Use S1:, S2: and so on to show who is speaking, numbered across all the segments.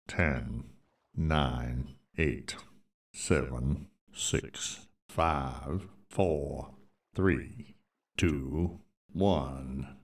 S1: Ten, nine, 8, 7, 6, 5, 4, 3, 2, 1.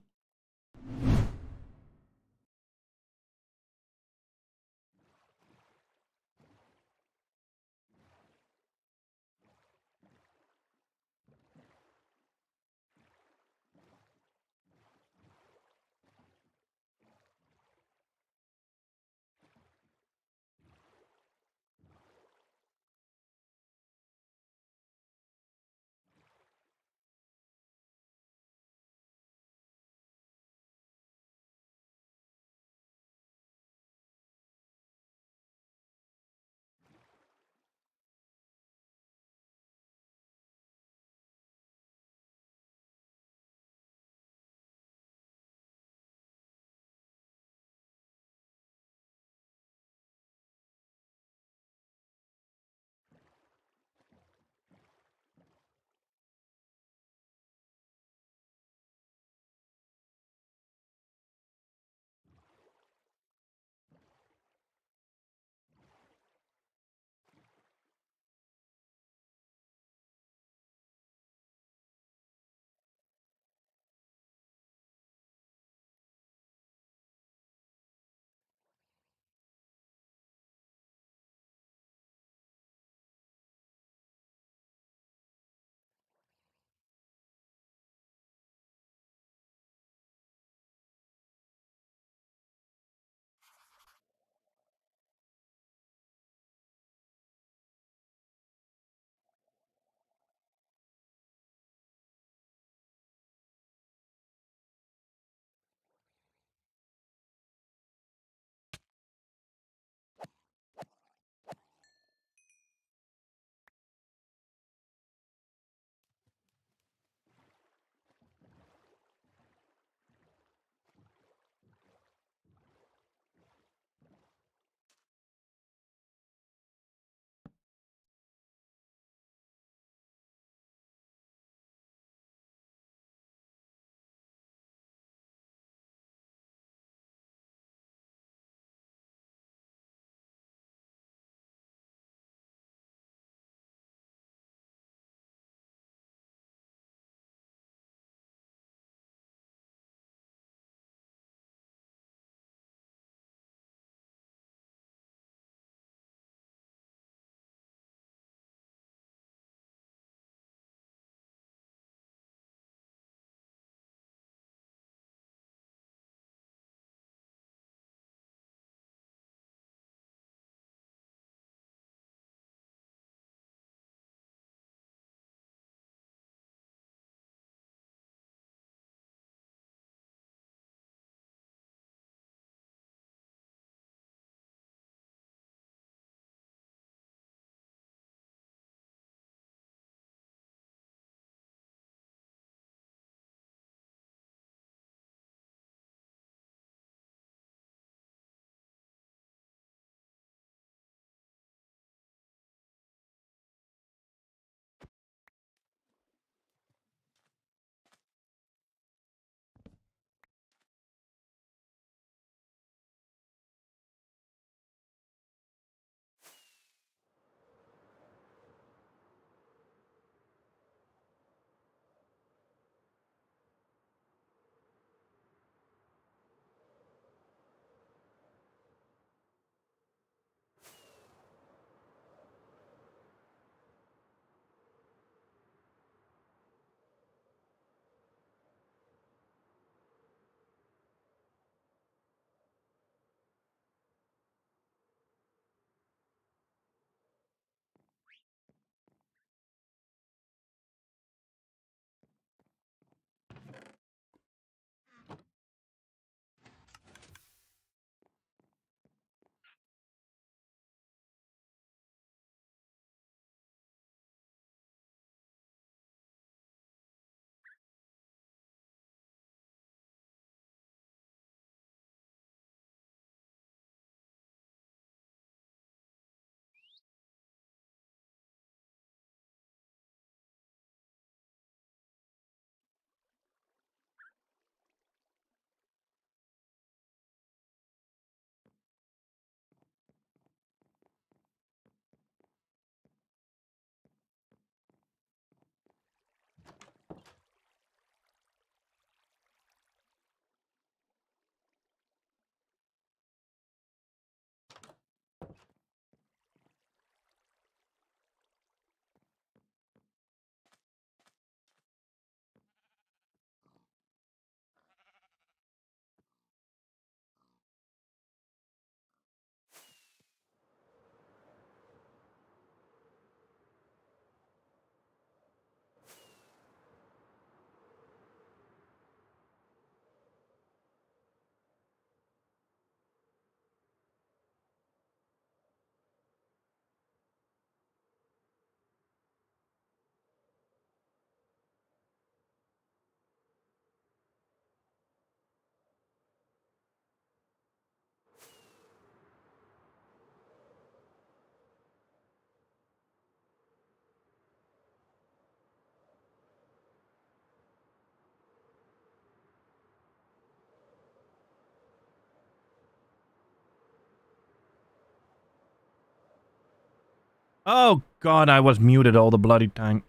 S2: Oh god, I was muted all the bloody time.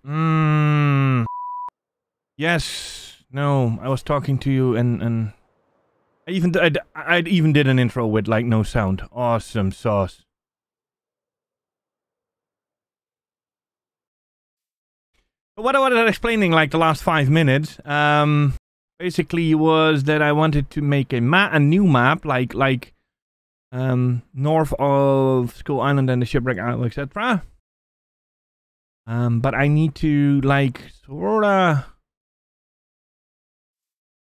S2: Yes. No, I was talking to you and I even did an intro with like no sound. Awesome sauce. What I was explaining like the last 5 minutes, basically was that I wanted to make a new map, like north of Skull Island and the Shipwreck Island, etc. But I need to like sorta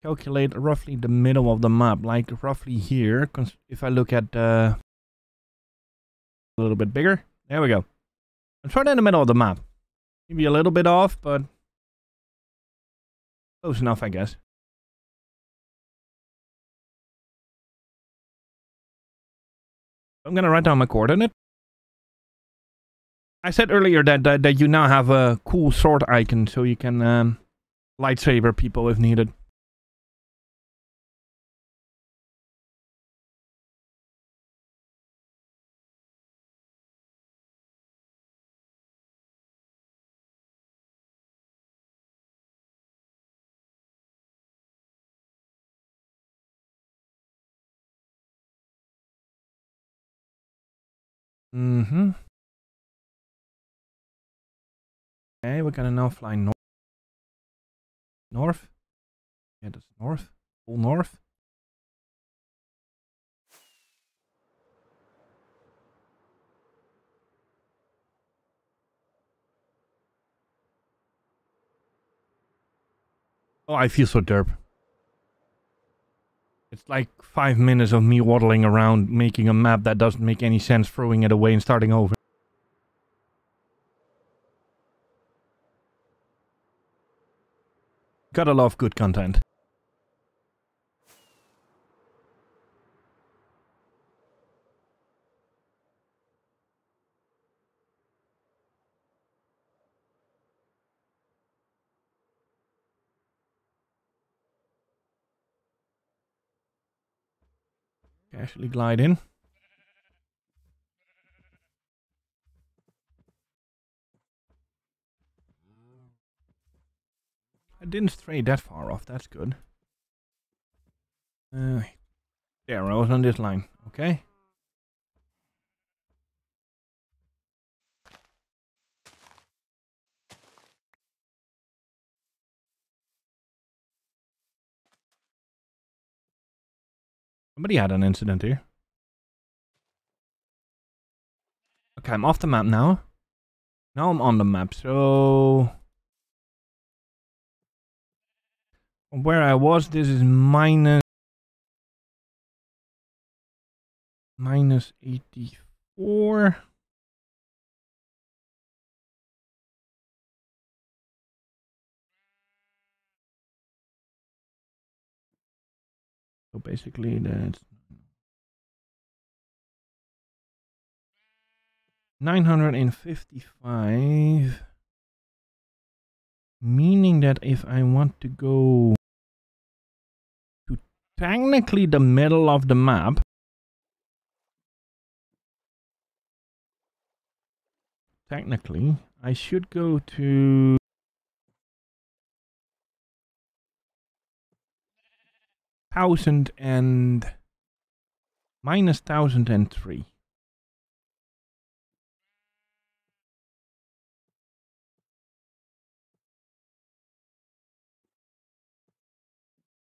S2: calculate roughly the middle of the map, like roughly here. If I look at a little bit bigger, there we go. I'm sort of in the middle of the map. Maybe a little bit off, but close enough, I guess. I'm gonna write down my coordinate. I said earlier that you now have a cool sword icon, so you can lightsaber people if needed. Mm-hmm. Okay, we're gonna now fly north. North? Yeah, that's north. Full north. Oh, I feel so derp. It's like 5 minutes of me waddling around, making a map that doesn't make any sense, throwing it away and starting over. Gotta love good content. Casually glide in. I didn't stray that far off, that's good. There, I was on this line, okay? Somebody had an incident here. Okay, I'm off the map now. Now I'm on the map, so... From where I was, this is minus 84. So basically that's 955. Meaning that if I want to go to technically the middle of the map, technically, I should go to minus 1003.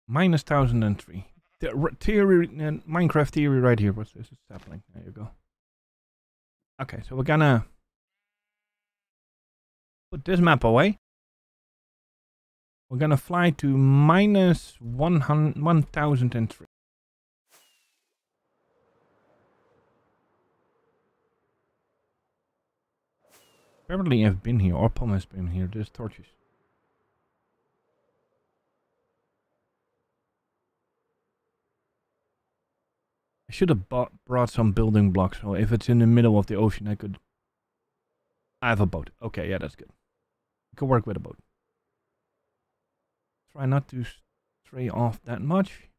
S2: Minus 1003. Theory, Minecraft theory right here. What's this? It's happening. There you go. Okay, so we're gonna put this map away. We're gonna fly to minus 1003. Apparently I've been here, or Pom has been here. There's torches. I should have brought some building blocks, so if it's in the middle of the ocean, I could... I have a boat. Okay, yeah, that's good. I can work with a boat. Try not to stray off that much.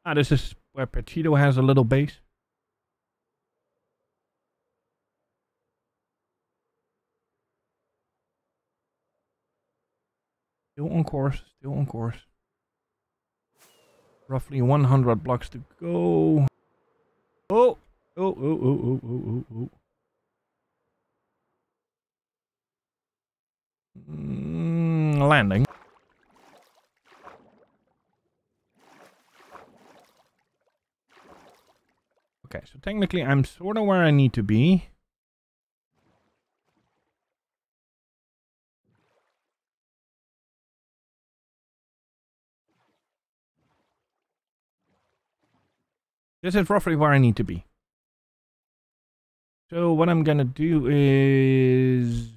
S2: Ah, this is where Pachito has a little base. Still on course, still on course. Roughly 100 blocks to go. Oh! Oh, oh, oh, oh, oh, oh, oh. Landing. Okay, so technically I'm sort of where I need to be. This is roughly where I need to be. So what I'm gonna do is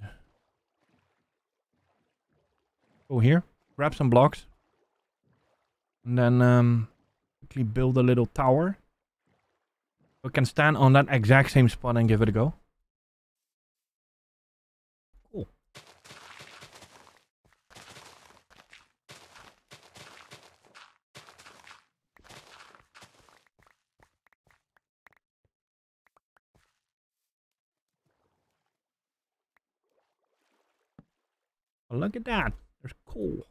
S2: go here, grab some blocks, and then quickly build a little tower. We can stand on that exact same spot and give it a go. Cool. Oh, look at that. There's coal.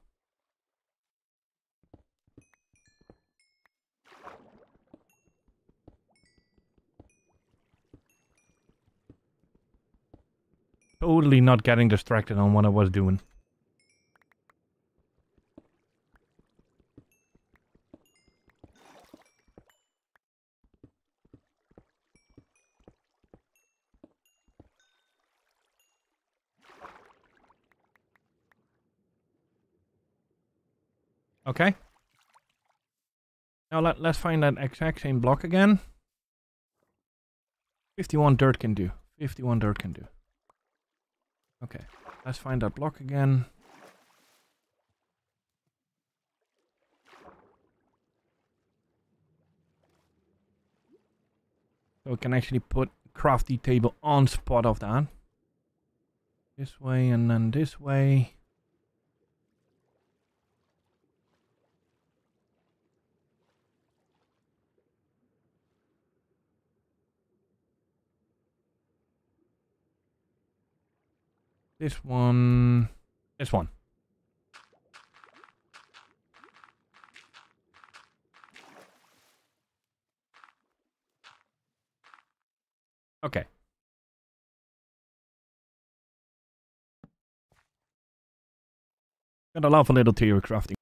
S2: Totally not getting distracted on what I was doing. Okay. Now let's find that exact same block again. 51 dirt can do. 51 dirt can do. Okay. Let's find that block again. So we can actually put crafty table on spot of that. This way and then this way. This one. This one. Okay. Gotta love a little tier crafting.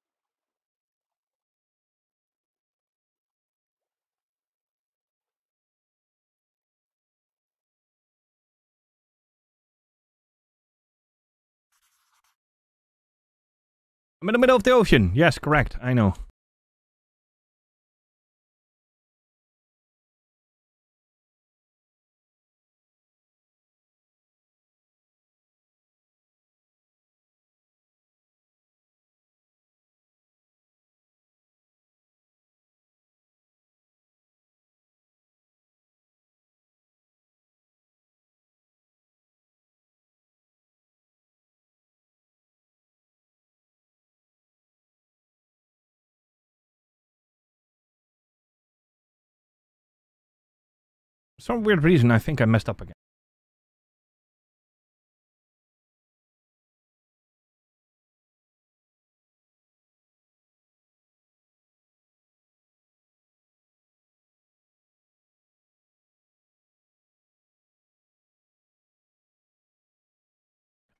S2: I'm in the middle of the ocean. Yes, correct. I know. For some weird reason, I think I messed up again.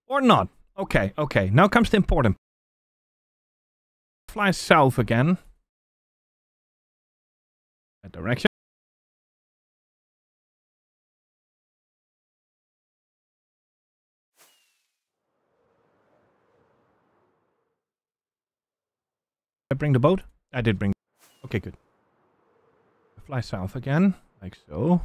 S2: Or not. Okay, okay. Now comes the important. Fly south again. That direction. Did I bring the boat? I did bring. Okay, good. Fly south again, like so.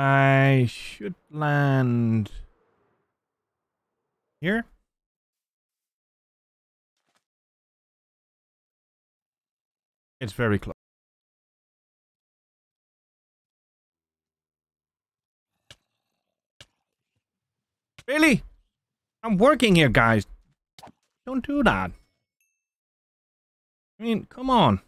S2: I should land here. It's very close. Really? I'm working here, guys. Don't do that. I mean, come on.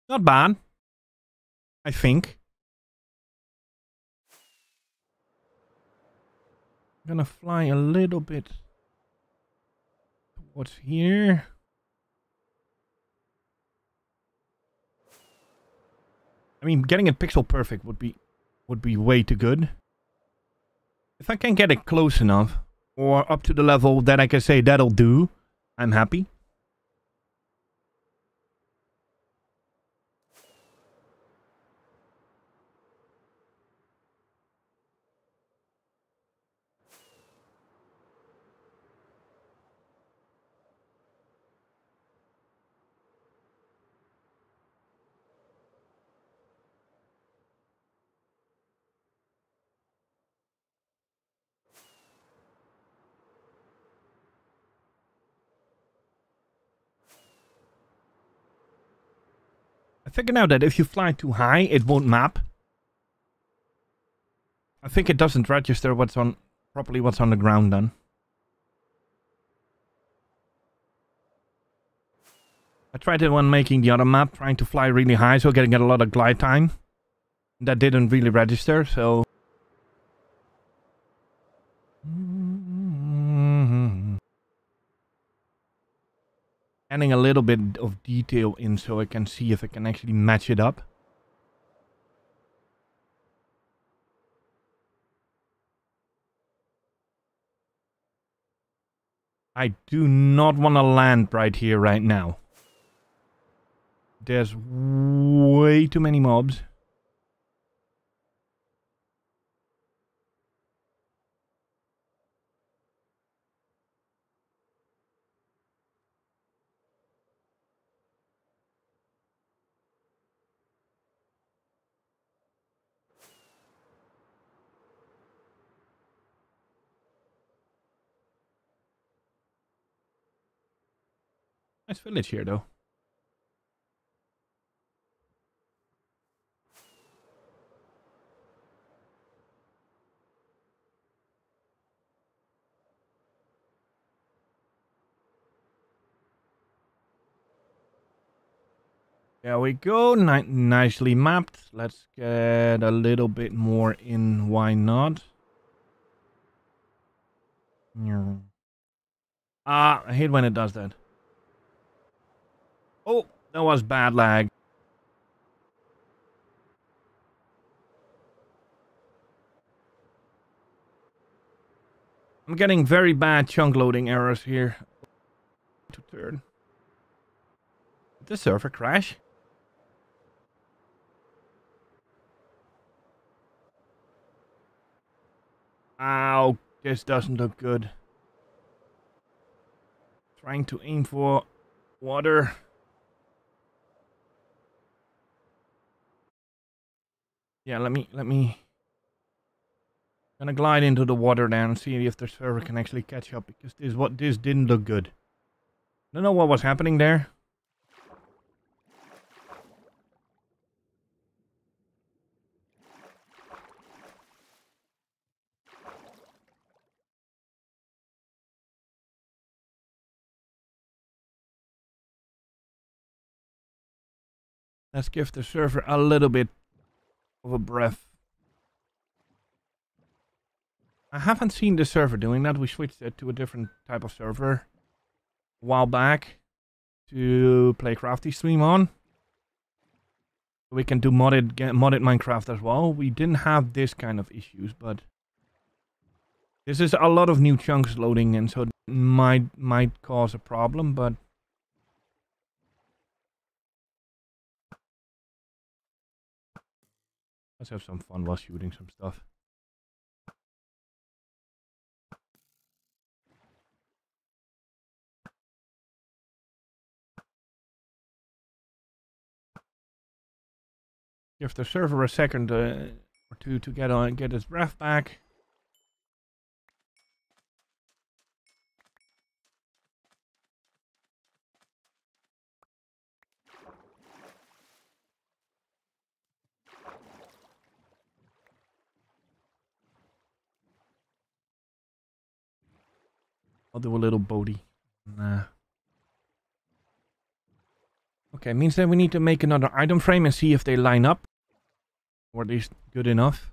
S2: Not bad. I think. I'm gonna fly a little bit towards here. I mean, getting it pixel perfect would be way too good. If I can get it close enough, or up to the level that I can say that'll do, I'm happy. I figured out that if you fly too high, it won't map. I think it doesn't register what's on the ground then. I tried it when making the other map, trying to fly really high, so getting a lot of glide time. That didn't really register, so... Adding a little bit of detail in so I can see if I can actually match it up. I do not want to land right here, right now. There's way too many mobs. Nice village here, though. There we go. Nicely mapped. Let's get a little bit more in. Why not? Ah, I hate when it does that. Oh, that was bad lag. I'm getting very bad chunk loading errors here. To turn. Did the server crash? Ow, this doesn't look good. Trying to aim for water. Yeah, let me gonna glide into the water now and see if the server can actually catch up, because this didn't look good. Don't know what was happening there. Let's give the server a little bit of a breath. I haven't seen the server doing that. We switched it to a different type of server a while back to play Crafty stream on. We can do modded Minecraft as well. We didn't have this kind of issues, but this is a lot of new chunks loading in, so it might cause a problem, but let's have some fun while shooting some stuff. Give the server a second or two to get its breath back. I'll do a little Bodhi. Nah. Okay, means that we need to make another item frame and see if they line up. Or at least good enough.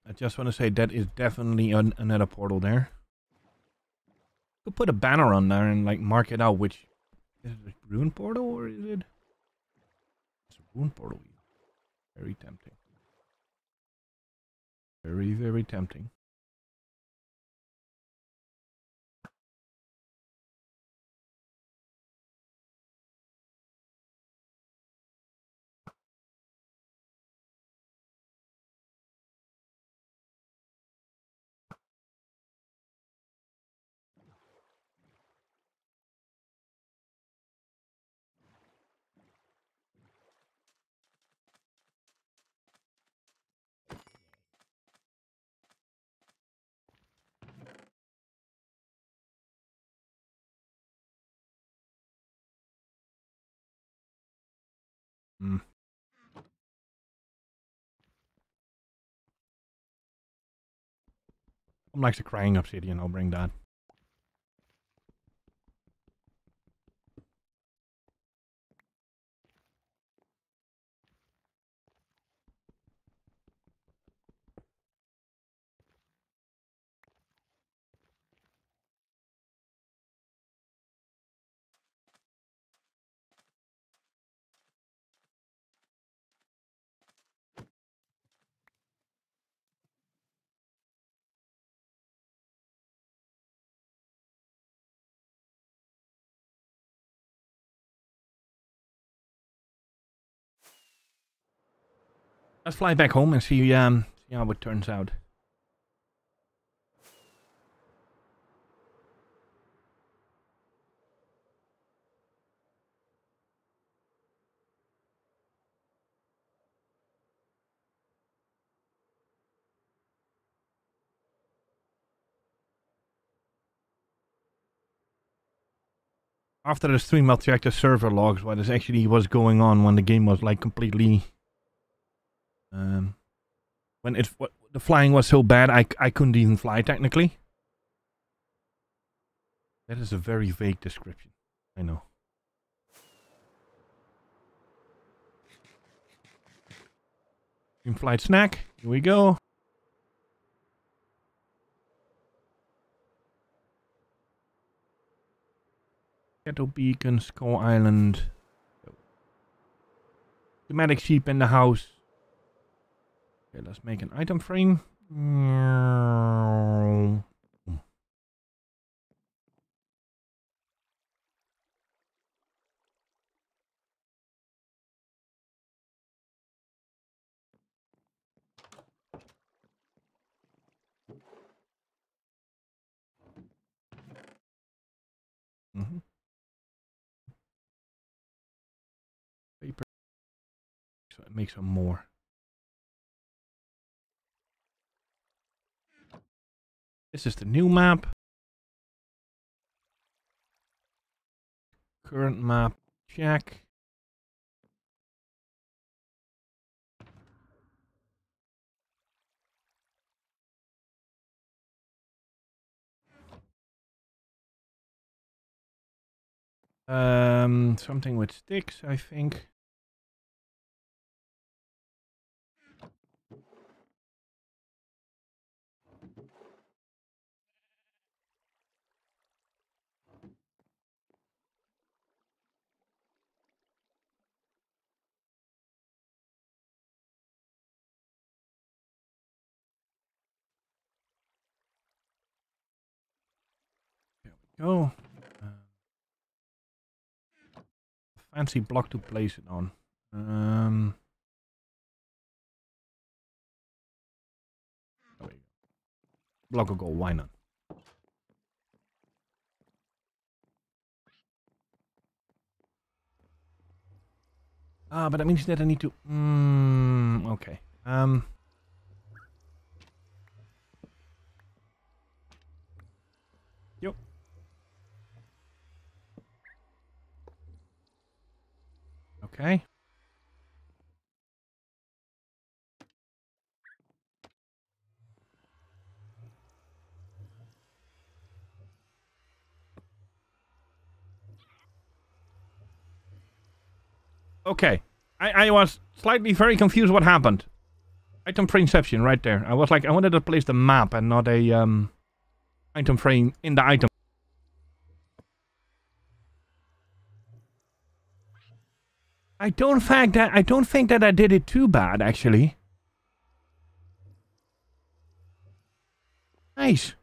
S2: I just want to say that is definitely another portal there. Could put a banner on there and like mark it out which... Is it a rune portal or is it... It's a rune portal. Very tempting. Very, very tempting. Hmm. I'm like the crying obsidian, I'll bring that. Let's fly back home and see how it turns out. After the stream, I'll check the server logs, what is actually was going on when the game was like completely... when the flying was so bad, I couldn't even fly technically. That is a very vague description. I know. In-flight snack. Here we go. Kettle Beacon, Skull Island. Thematic sheep in the house. Okay, let's make an item frame. Paper. So it makes some more. This is the new map. Current map. Check. Something with sticks, I think. There we go. Fancy block to place it on. Block of gold, why not? Ah, but that means that I need to... okay. Yep. Okay. Okay. I was slightly very confused what happened. Item frameception right there. I was like, I wanted to place the map and not a item frame in the item. I don't think that I did it too bad, actually. Nice.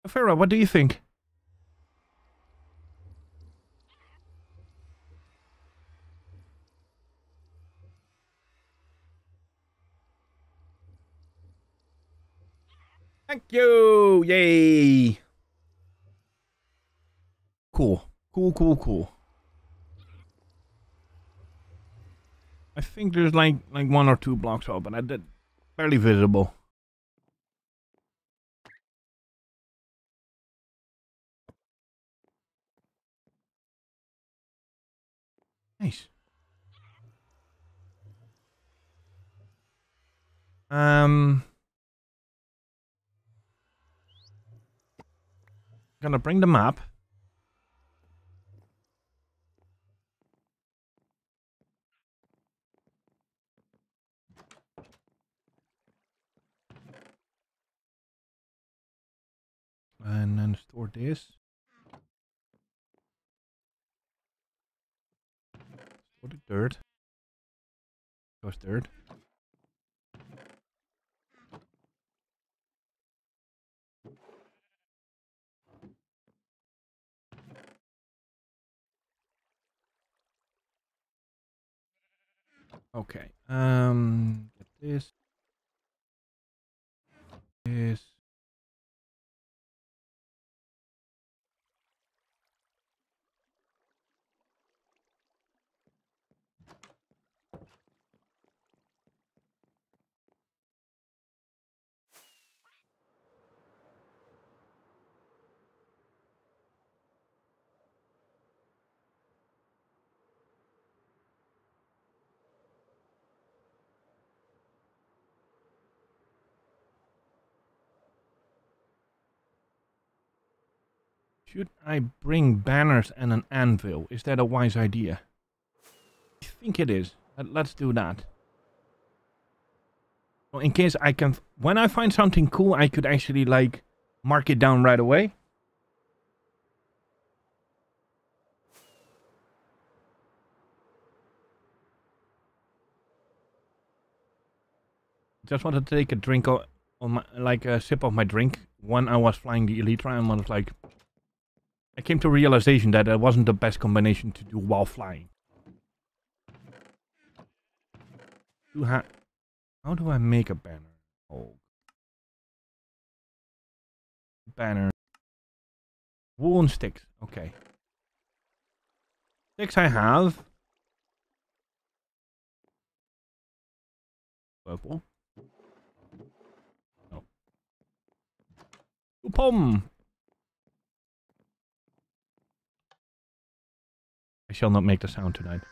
S2: Farah, what do you think? Thank you! Yay! Cool. Cool. I think there's like 1 or 2 blocks open. I did barely visible. Nice. Gonna bring the map. And then store this. Store the dirt. Goes dirt. Okay. Get this. This. Should I bring banners and an anvil? Is that a wise idea? I think it is. Let's do that. Well, in case I can... When I find something cool, I could actually, like, mark it down right away. Just wanted to take a drink on my... Like, a sip of my drink when I was flying the Elytra, and I was like... I came to realization that it wasn't the best combination to do while flying. How do I make a banner? Oh. Banner. Woolen sticks. Okay. Sticks I have. Purple. No. Pom! I shall not make the sound tonight.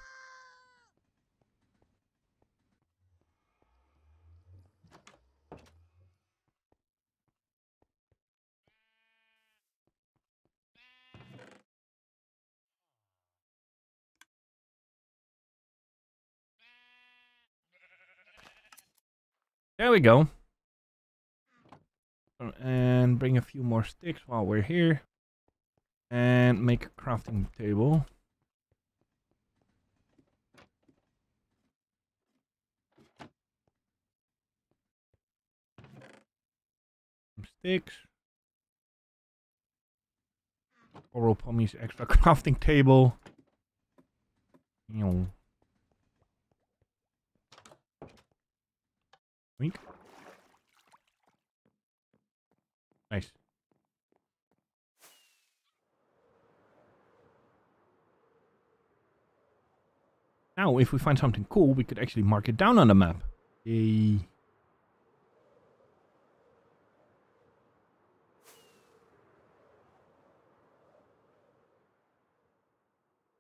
S2: There we go. And bring a few more sticks while we're here. And make a crafting table. Some sticks. Oral Pommy's extra crafting table. Wink. Nice. Now, if we find something cool, we could actually mark it down on the map. Yay.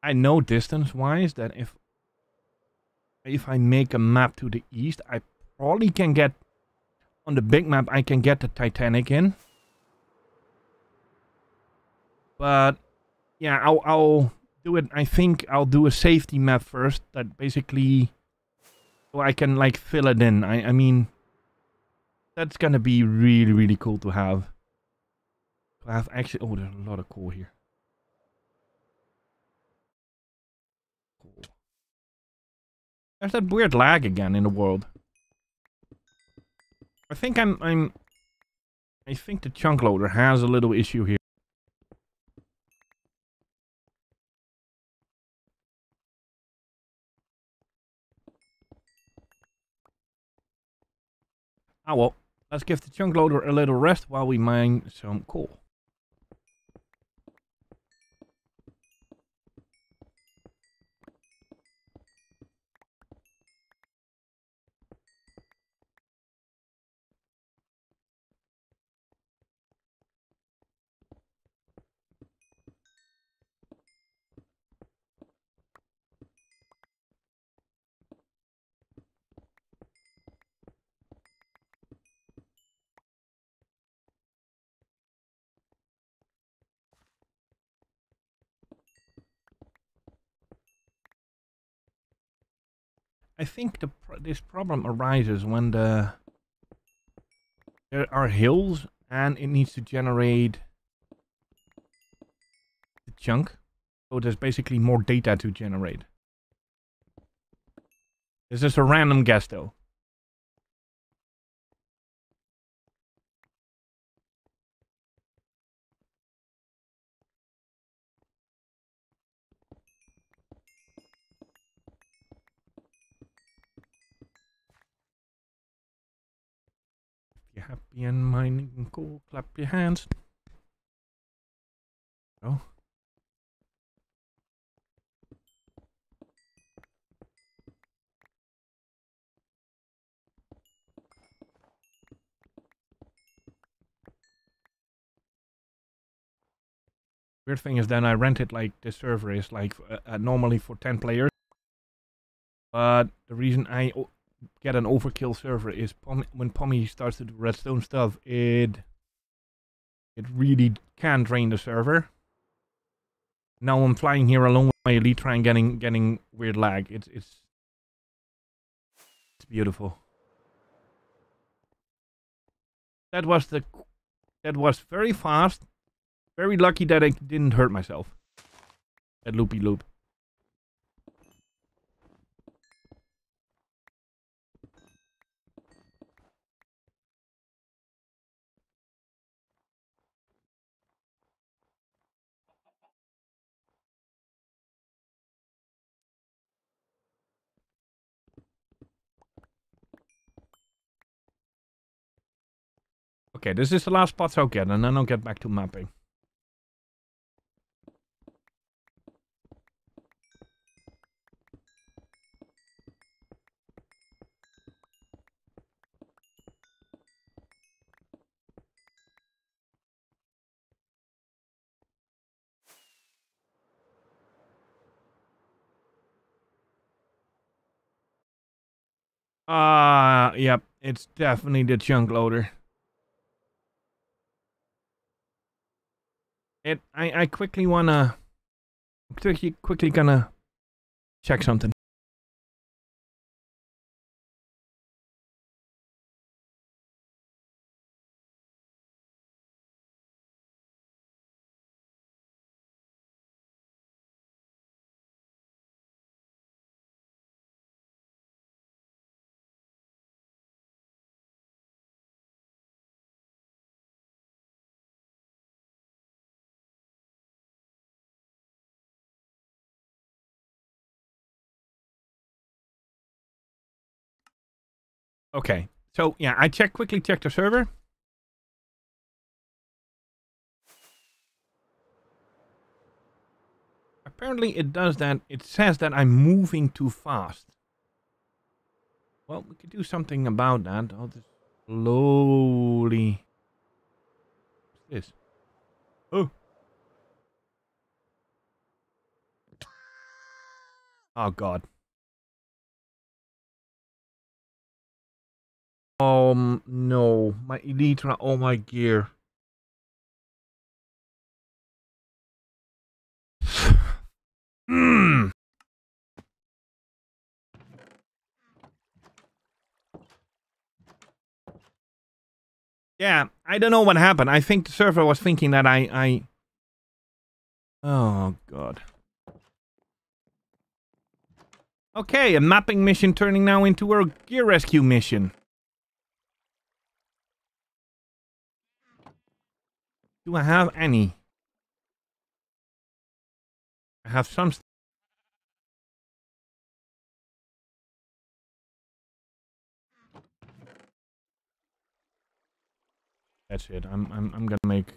S2: I know distance-wise that if I make a map to the east, I probably can get, on the big map, I can get the Titanic in. But, yeah, I'll do it. I think I'll do a safety map first that basically, so I can, like, fill it in. I mean, that's gonna be really, really cool to have. To have actually, oh, there's a lot of coal here. Cool. There's that weird lag again in the world. I think I think the chunk loader has a little issue here. Ah well, let's give the chunk loader a little rest while we mine some coal. I think this problem arises when there are hills and it needs to generate the chunk. So there's basically more data to generate. This is a random guess though. If you're happy and mining coal, clap your hands. Oh. Weird thing is then I rented like the server is like normally for 10 players. But the reason I get an overkill server is when Pommy starts to do redstone stuff, it really can drain the server. Now I'm flying here alone with my Elytra and getting weird lag. It's beautiful. That was very fast. Very lucky that I didn't hurt myself. That loopy loop. Okay, this is the last spot I'll get, and then I'll get back to mapping. Yep, it's definitely the chunk loader. I quickly wanna... quickly gonna check something. Okay, so yeah, I quickly checked the server. apparently it does that. It says that I'm moving too fast. Well, we could do something about that. I'll just slowly... What's this? Oh. Oh, God. No. My Elytra, all my gear. Mm. Yeah, I don't know what happened. I think the server was thinking that I... Oh, God. Okay, a mapping mission turning now into a gear rescue mission. Do I have any? I have some... That's it. I'm gonna make...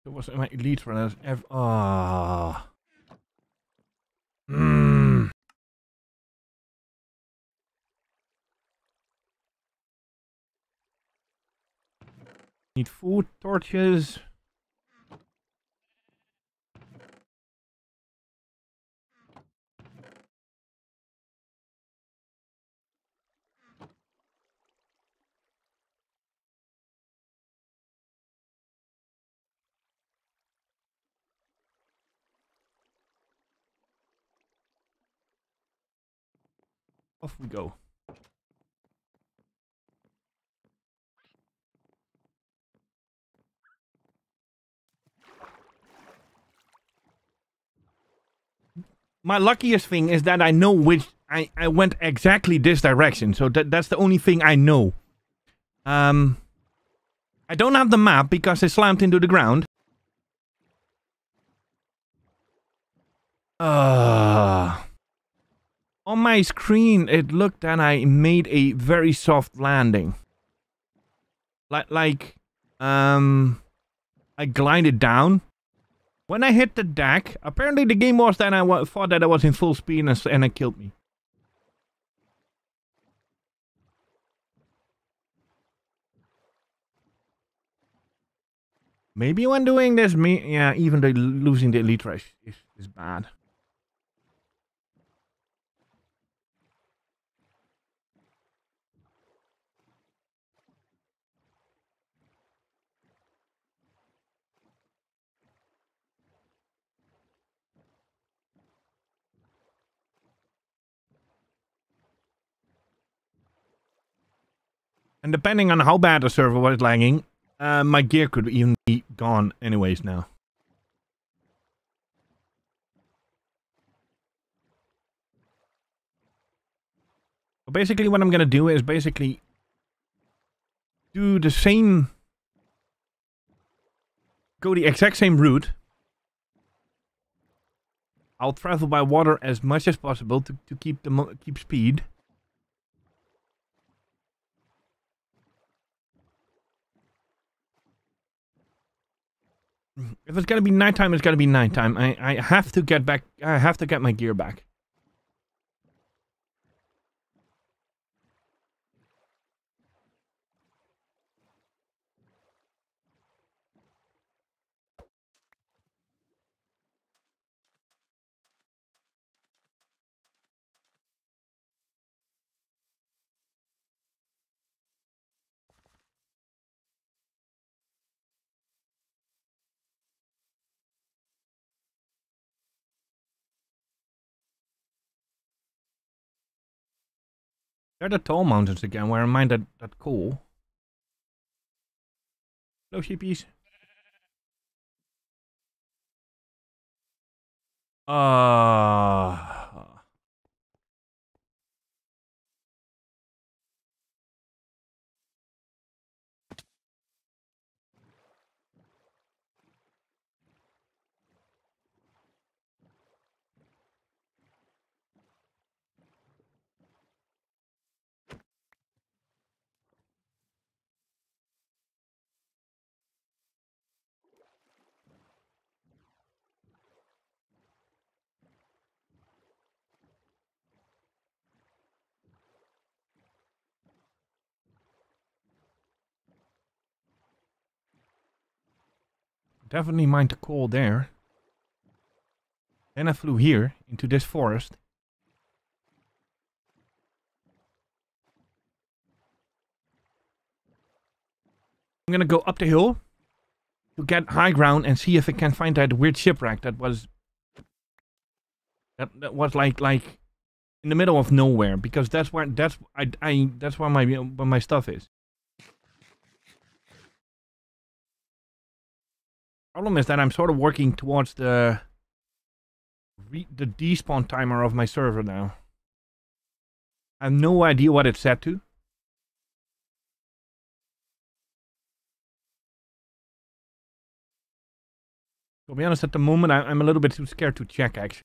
S2: It was my elite runners. Ah. Need food, torches. Off we go. My luckiest thing is that I know which... I went exactly this direction, so that's the only thing I know. I don't have the map because it slammed into the ground. On my screen, it looked and I made a very soft landing. I glided down. When I hit the deck, apparently the game was that I thought that I was in full speed and it killed me. Maybe when doing this, yeah, even losing the elite rush is bad. And depending on how bad the server was lagging, my gear could even be gone anyways now. So basically what I'm gonna do is basically do the same... Go the exact same route. I'll travel by water as much as possible to keep keep speed. If it's gonna be nighttime, it's gonna be nighttime. I have to get back. I have to get my gear back. They're the tall mountains again, where I mind that coal. Hello, sheepies. definitely mined the coal there. Then I flew here into this forest. I'm gonna go up the hill to get high ground and see if I can find that weird shipwreck that was like in the middle of nowhere, because that's where my stuff is. Problem is that I'm sort of working towards the despawn timer of my server now. I have no idea what it's set to. To be honest, at the moment, I'm a little bit too scared to check, actually.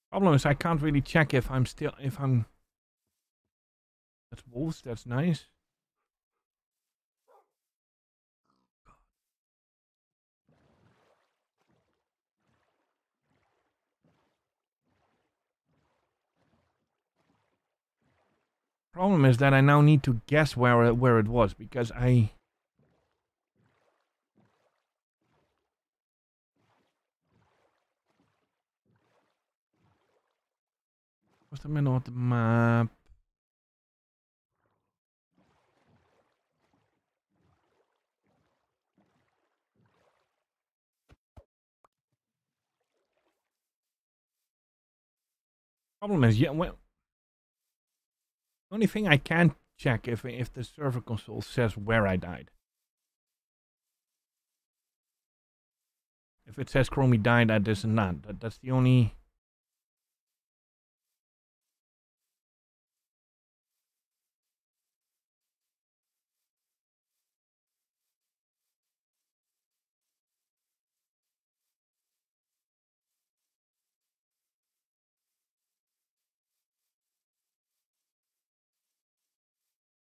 S2: Problem is, I can't really check if I'm... That's wolves, that's nice. Problem is that I now need to guess where it was, because I... What's the middle of the map? Problem is, yeah, well... The only thing I can check if the server console says where I died. If it says Chromie died at this and that, that's the only...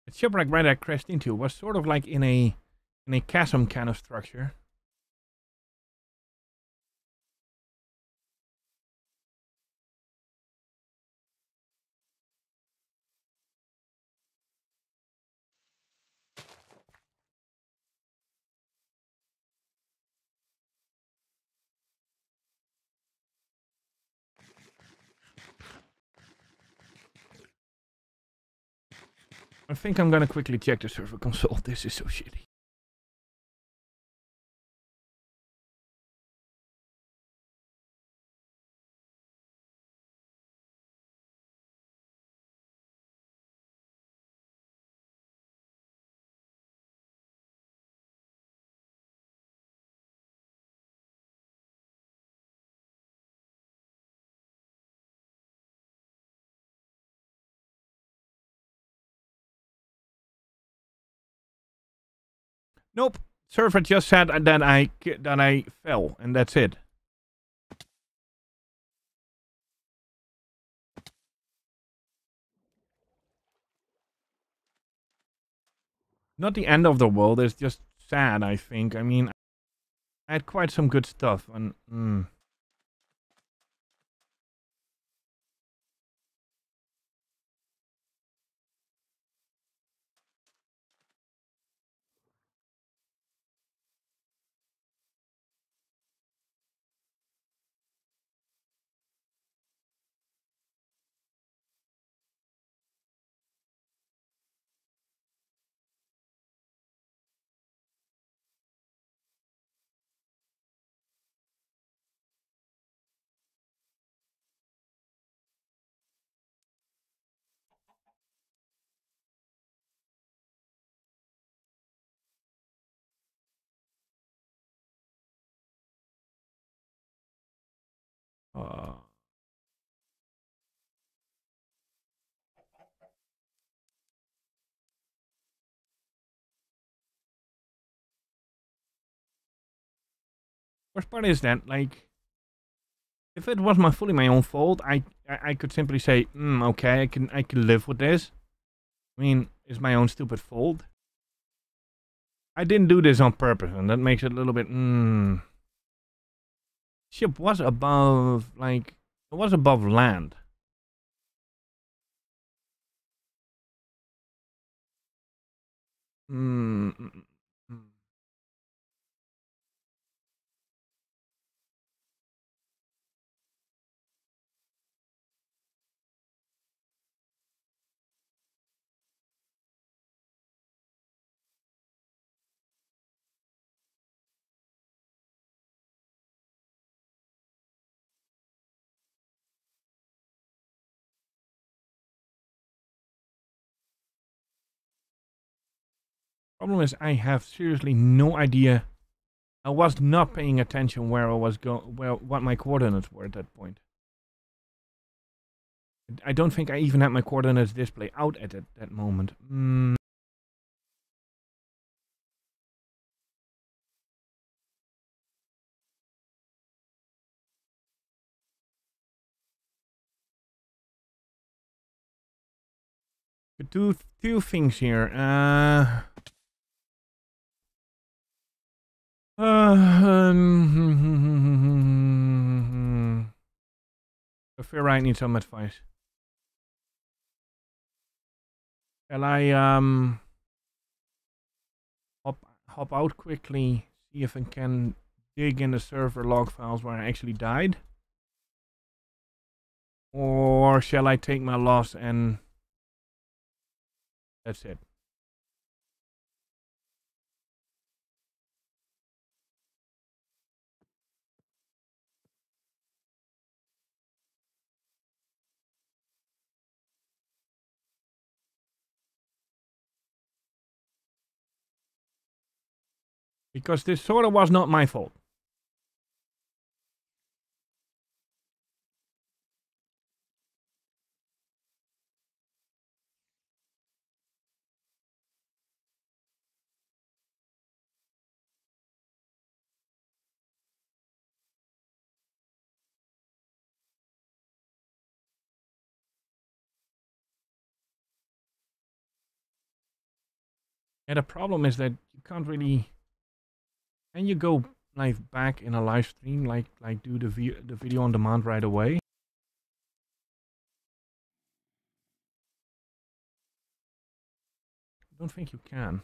S2: The shipwreck right I crashed into was sort of like in a chasm kind of structure. I think I'm gonna quickly check the server console. This is so shitty. Nope. Server just said that I fell, and that's it. Not the end of the world. It's just sad, I think. I mean, I had quite some good stuff, and Worst part is that, like, if it was fully my own fault, I could simply say, okay, I can live with this. I mean, it's my own stupid fault. I didn't do this on purpose, and that makes it a little bit, Ship was above, like, it was above land. Problem is, I have seriously no idea. I was not paying attention where I was what my coordinates were at that point. I don't think I even had my coordinates display out at that moment. Could do two things here. I fear I need some advice. Shall I hop out quickly, see if I can dig in the server log files where I actually died? Or shall I take my loss and that's it? Because this sort of was not my fault. And the problem is that you can't really. Can you go live back in a live stream, like do the video on demand right away? I don't think you can.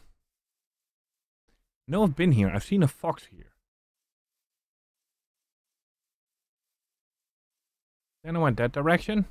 S2: No, I've been here. I've seen a fox here. Then I went that direction.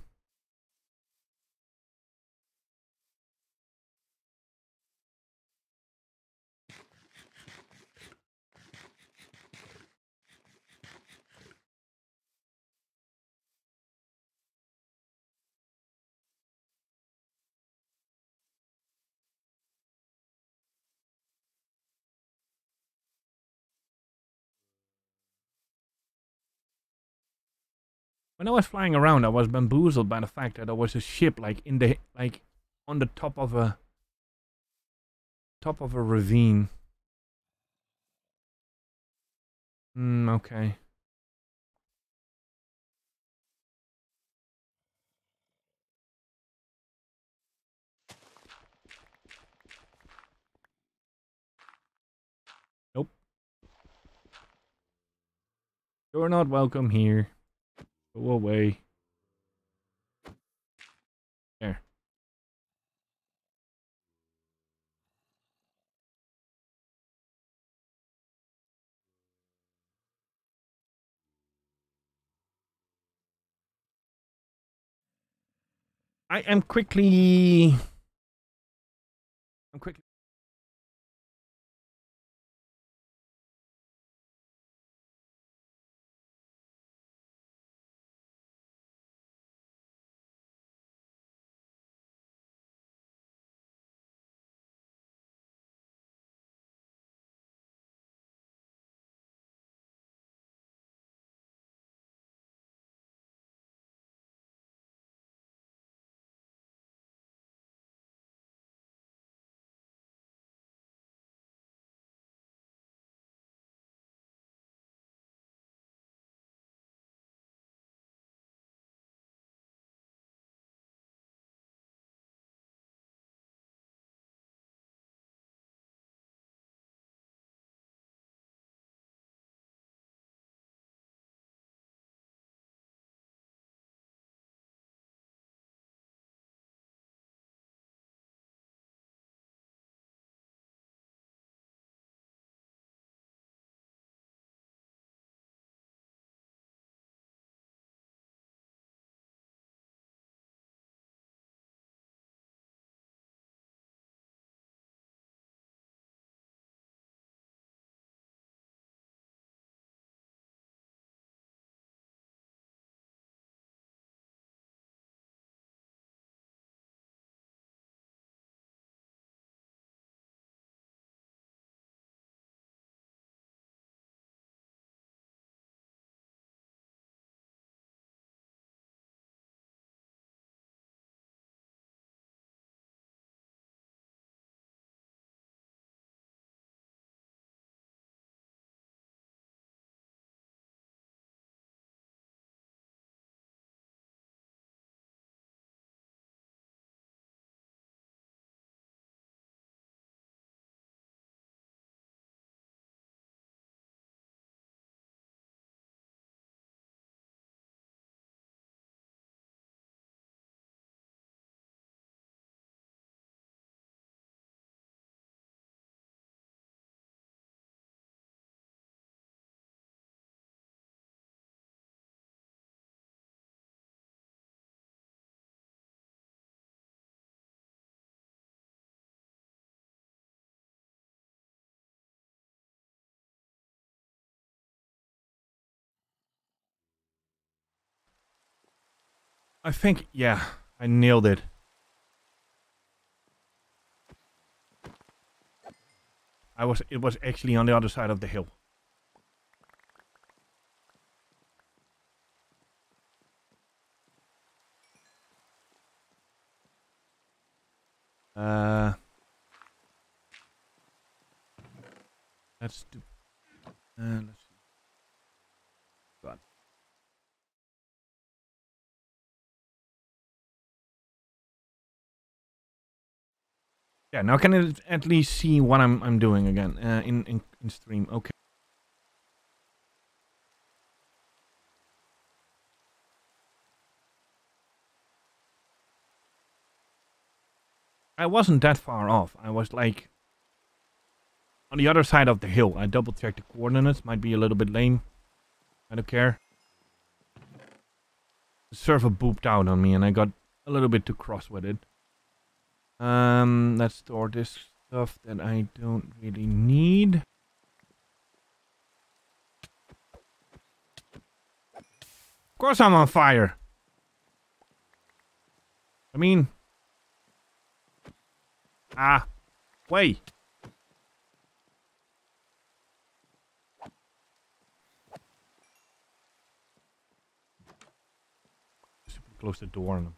S2: When I was flying around, I was bamboozled by the fact that there was a ship like on the top of a ravine. Okay. Nope. You're not welcome here. Go away. There. I'm quickly I think, yeah, I nailed it. It was actually on the other side of the hill. Let's do. Let's see. God. Yeah, now can I at least see what I'm doing again in stream? Okay. I wasn't that far off. I was like on the other side of the hill. I double checked the coordinates. Might be a little bit lame. I don't care. The server booped out on me and I got a little bit too cross with it. Let's store this stuff that I don't really need. Of course I'm on fire. I mean... wait. Just close the door on them.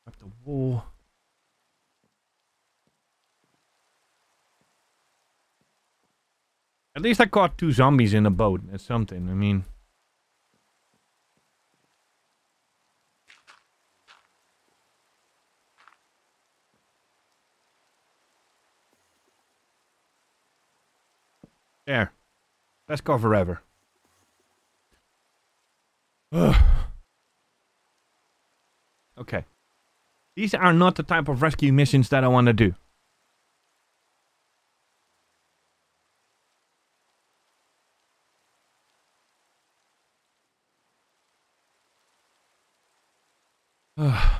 S2: Up the wall. At least I caught 2 zombies in a boat. That's something. I mean... There. Let's go forever. Ugh. Okay. These are not the type of rescue missions that I want to do. Ugh.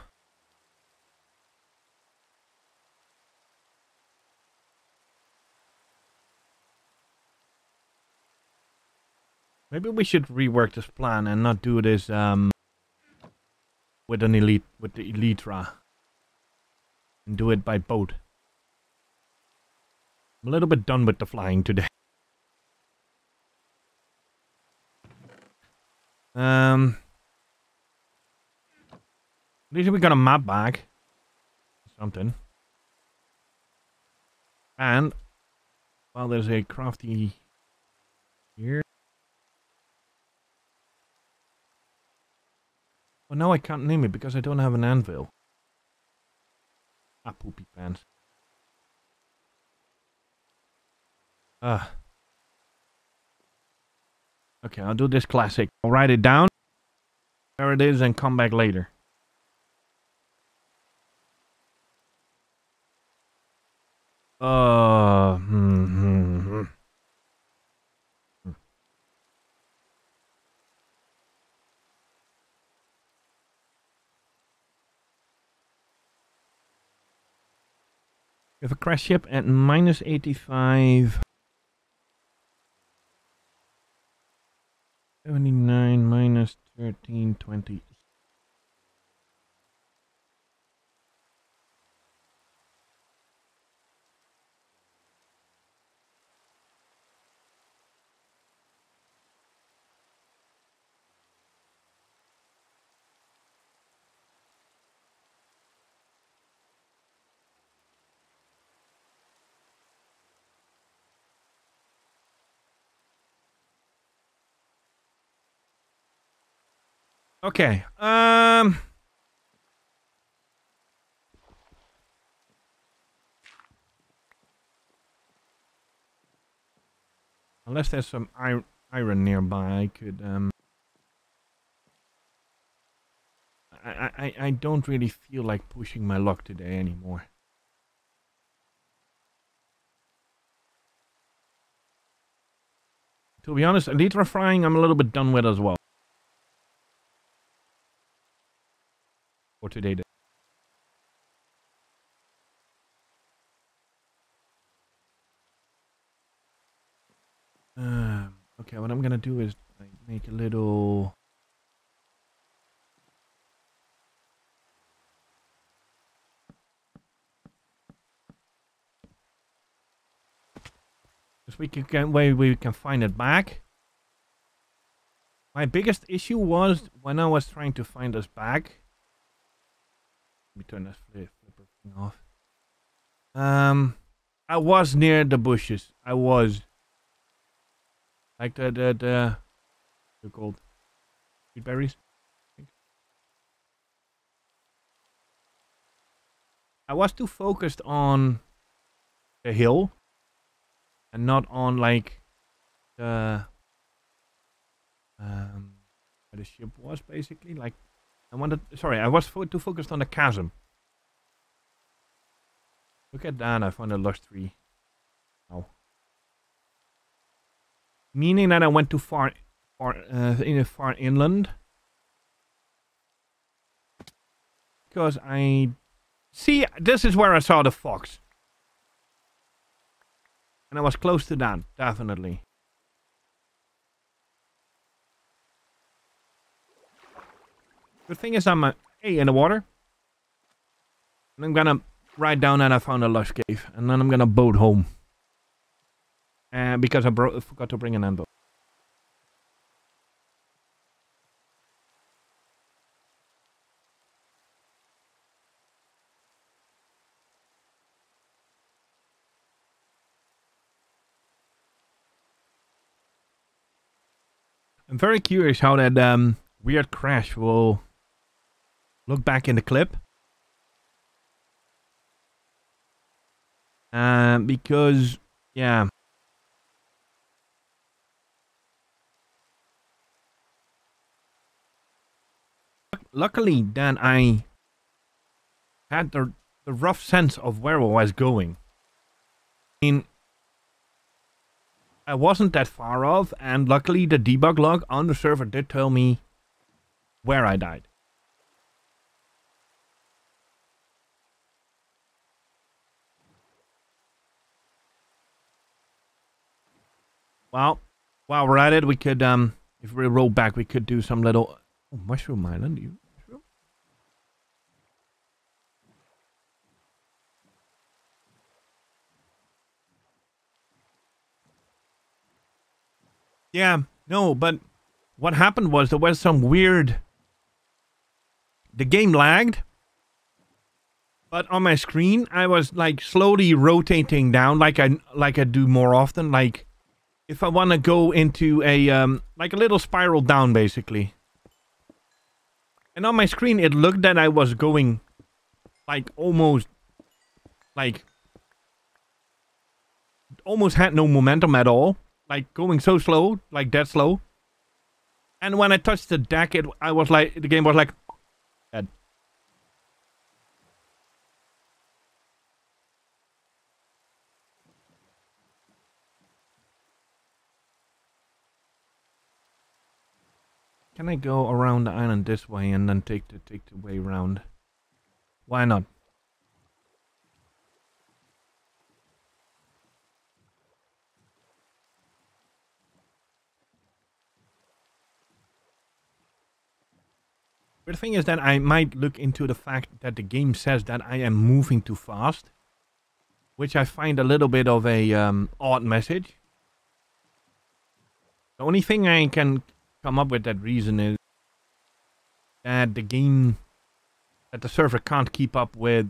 S2: Maybe we should rework this plan and not do this with the Elytra. And do it by boat. I'm a little bit done with the flying today. At least we got a map back. Something. And well, there's a crafty here. Oh, no, I can't name it because I don't have an anvil. Poopy pants. Okay, I'll do this classic. I'll write it down. There it is and come back later. We have a crash ship at -85. 79 minus 1320. Okay. Unless there's some iron nearby, I could I don't really feel like pushing my luck today anymore. To be honest, Elytra frying I'm a little bit done with as well. For today. Okay, what I'm gonna do is like make a little Because we can find it back. My biggest issue was when I was trying to find us back. Let me turn this flipper thing off. I was near the bushes. I was. Like they're called sweet berries. I was too focused on the hill and not on like the where the ship was basically. Like I was too focused on the chasm. Look at that, I found a lush tree. Oh. Meaning that I went too far inland. Because see, this is where I saw the fox. And I was close to that, definitely. The thing is, I'm in the water. And I'm gonna ride down and I found a lush cave. And then I'm gonna boat home. Because I forgot to bring an end boat. I'm very curious how that weird crash will look back in the clip. Because, yeah. Luckily, then I had the rough sense of where I was going. I mean, I wasn't that far off, and luckily the debug log on the server did tell me where I died. Well, while we're at it, we could, if we roll back, we could do some little... Oh, Mushroom Island, mushroom? Yeah, no, but what happened was there was some weird... The game lagged. But on my screen, I was like slowly rotating down like I do more often. Like if I want to go into a like a little spiral down basically. And on my screen it looked that I was going like almost had no momentum at all. Like going so slow, like that slow. And when I touched the deck, the game was like dead. Can I go around the island this way and then take the way around? Why not? But the thing is that I might look into the fact that the game says that I am moving too fast. Which I find a little bit of a odd message. The only thing I can come up with that reason is that the server can't keep up with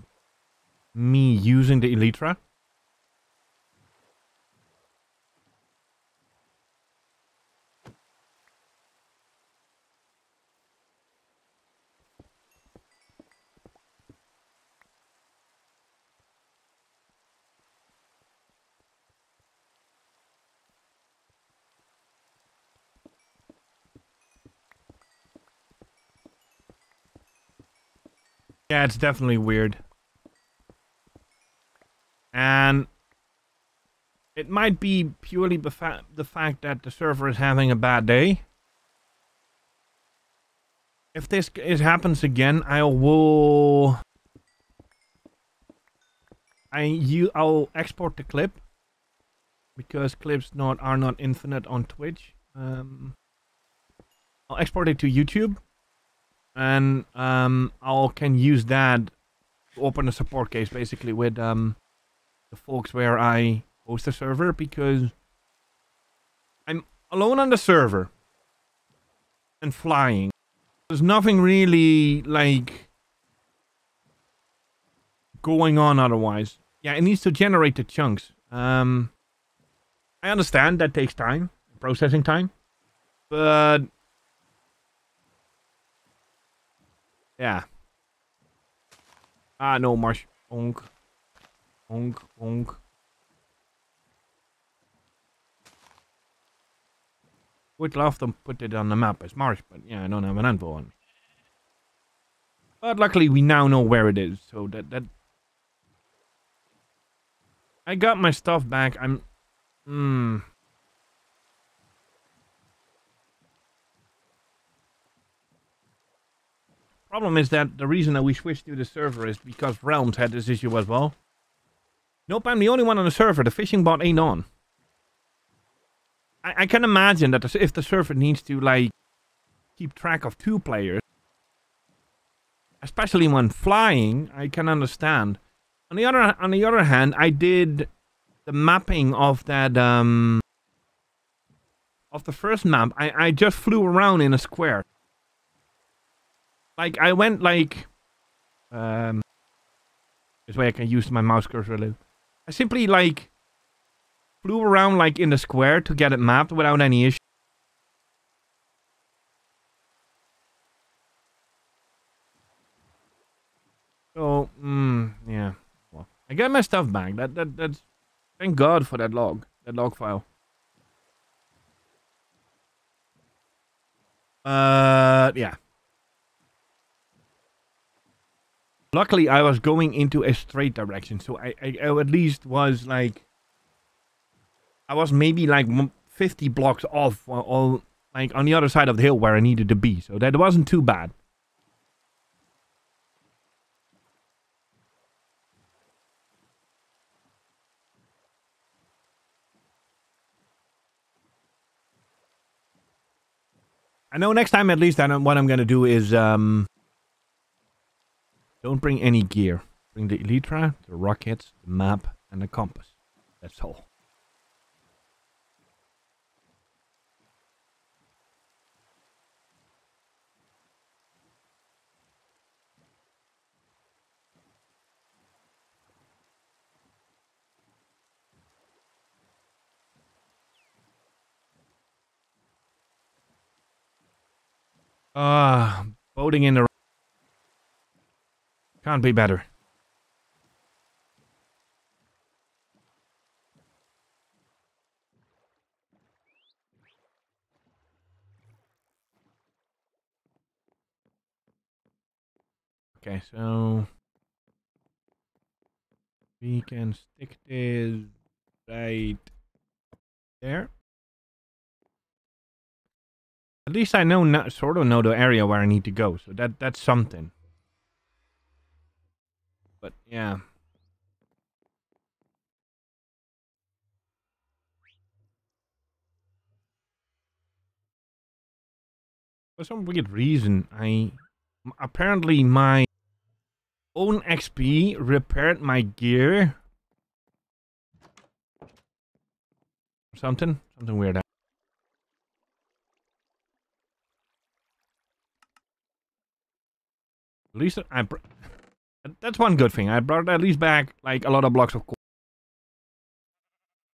S2: me using the Elytra. Yeah, it's definitely weird. And it might be purely the fact that the server is having a bad day. If this happens again, I'll export the clip because clips are not infinite on Twitch. I'll export it to YouTube. And can use that to open a support case basically with the folks where I host the server, because alone on the server and flying. There's nothing really like going on otherwise. Yeah, it needs to generate the chunks. I understand that takes time, processing time, but yeah. Ah, no, Marsh. Onk. Onk, onk. Would love to put it on the map as Marsh, but yeah, I don't have an anvil on me. But luckily we now know where it is, so that... I got my stuff back, Problem is that the reason that we switched to the server is because Realms had this issue as well. Nope, I'm the only one on the server. The fishing bot ain't on. I can imagine that if the server needs to, like, keep track of 2 players, especially when flying, I can understand. On the other hand, I did the mapping of that, of the first map. I just flew around in a square. Like, I went, like, this way I can use my mouse cursor a little. I simply, like, flew around, like, in the square to get it mapped without any issue. So, yeah. Well, I got my stuff back. That's... Thank God for that log file. Yeah. Luckily, I was going into a straight direction, so I at least was, like... I was maybe, like, 50 blocks off, or, like, on the other side of the hill where I needed to be, so that wasn't too bad. I know next time, at least, what I'm gonna do is, don't bring any gear. Bring the elytra, the rockets, the map, and the compass. That's all. Boating in the... Can't be better. Okay, so... we can stick this right there. At least I know, sort of know the area where I need to go, so that's something. But yeah. For some weird reason, apparently my own XP repaired my gear. Something weird. At least that's one good thing. I brought at least back, like, a lot of blocks of coal.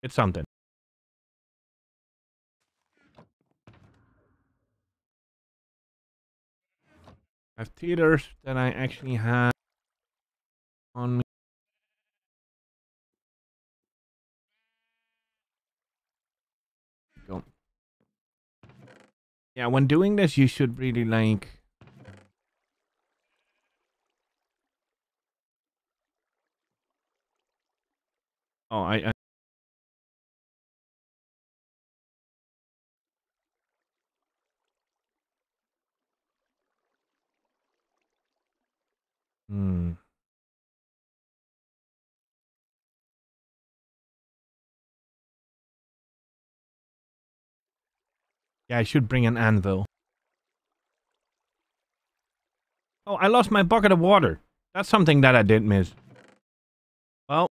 S2: It's something. I have theaters that I actually have on me. Go. Yeah, when doing this, you should really, like... Oh, Yeah, I should bring an anvil. Oh, I lost my bucket of water. That's something that I did miss. Well.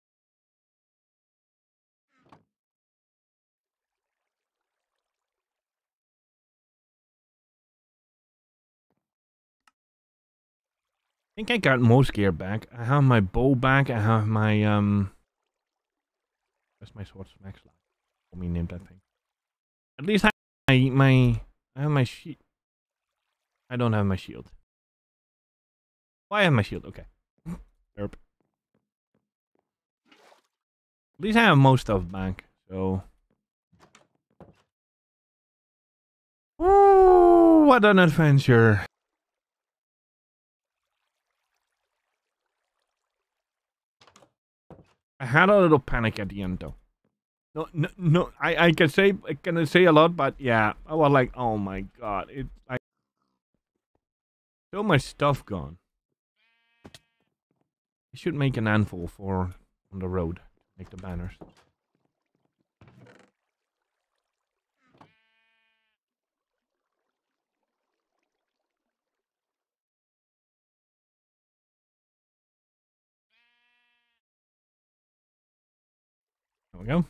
S2: think I got most gear back. I have my bow back. I have my Where's my sword smack slot? Let me name that thing. At least I have my shield. I don't have my shield. Oh, I have my shield. Okay. Derp. At least I have most stuff back. So. Ooh, what an adventure! I had a little panic at the end, though. No. I can say a lot, but yeah, I was like, oh my god, it's like so much stuff gone. I should make an anvil for on the road, make the banners. There we go.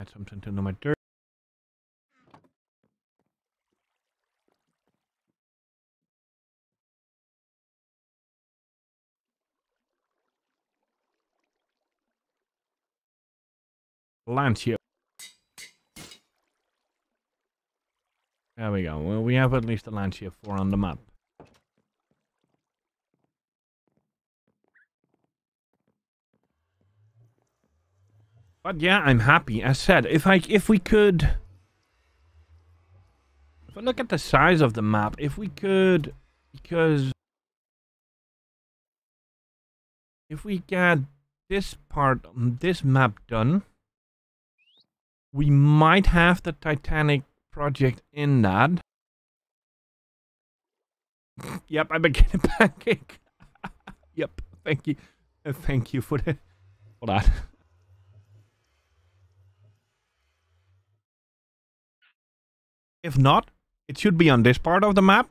S2: Add something to my dirt. Lancia. There we go. Well, we have at least a Lancia 4 on the map. But yeah, I'm happy. As said, if I look at the size of the map, if we could, because if we get this part, this map done, we might have the Titanic project in that. Yep, I'm a pancake. Yep, thank you. Thank you for that. If not, it should be on this part of the map.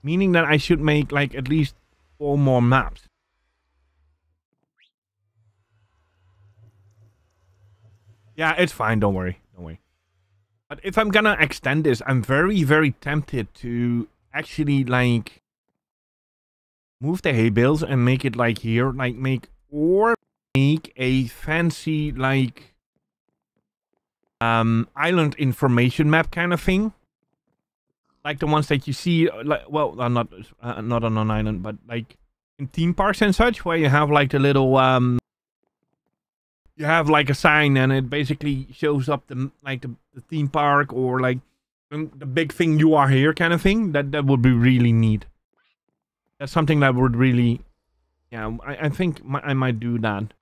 S2: Meaning that I should make like at least 4 more maps. Yeah, it's fine, don't worry. Don't worry. But if I'm gonna extend this, I'm very, very tempted to actually like move the hay bales and make it like here, like make a fancy like island information map kind of thing, like the ones that you see, like, well, not on an island, but like in theme parks and such, where you have like the little you have like a sign and it basically shows up the theme park or like the big thing you are here kind of thing. That would be really neat. That's something that would really, yeah, I think I might do that.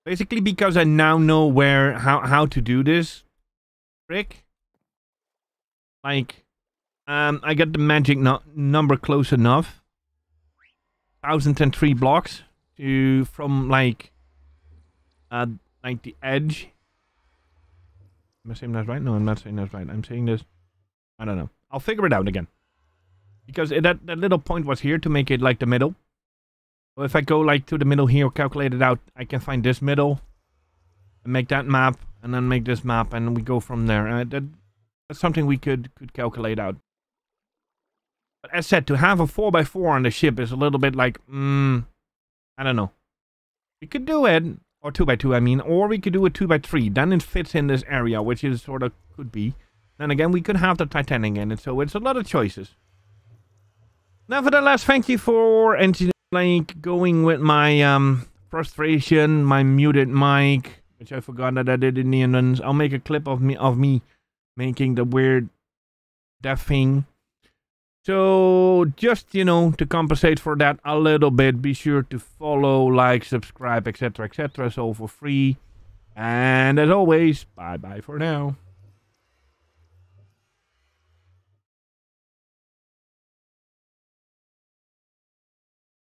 S2: Basically, because I now know how to do this trick. Like, I got the magic number close enough. 1003 blocks from like the edge. Am I saying that right? No, I'm not saying that right. I'm saying this. I don't know. I'll figure it out again. Because that little point was here to make it like the middle. So if I go like to the middle here, calculate it out, I can find this middle and make that map, and then make this map, and we go from there. That's something we could calculate out. But as said, to have a 4x4 on the ship is a little bit like, I don't know. We could do it, or 2x2, I mean, or we could do a 2x3. Then it fits in this area, which is sort of could be. Then again, we could have the Titanic in it, so it's a lot of choices. Nevertheless, thank you for like going with my frustration, my muted mic, which I forgot that I did in the end. I'll make a clip of me making the weird death thing. So just, you know, to compensate for that a little bit, be sure to follow, like, subscribe, etc., etc. So for free. And as always, bye bye for now.